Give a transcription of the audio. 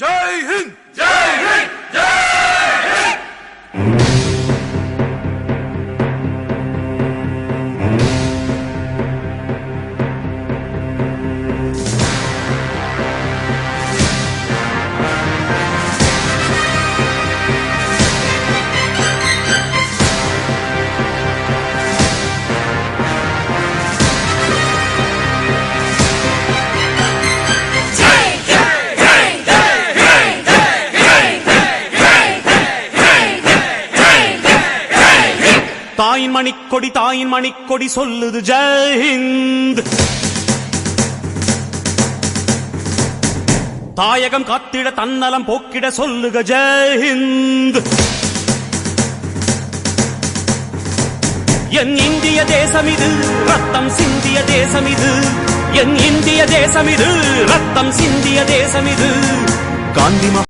ஜெய் ஹிந்த் ஜெய் ஹிந்த் ஜெய் ஹிந்த். தாயின் மணிக்கொடி சொல்லுது ஜெய் ஹிந்த். தாயகம் காத்திட தன்னலம் போக்கிட சொல்லுக ஜெய் ஹிந்த். என் இந்திய தேசம் இது ரத்தம் சிந்திய தேசம் இது. என் இந்திய தேசம் இது ரத்தம் சிந்திய தேசம் இது. காந்தி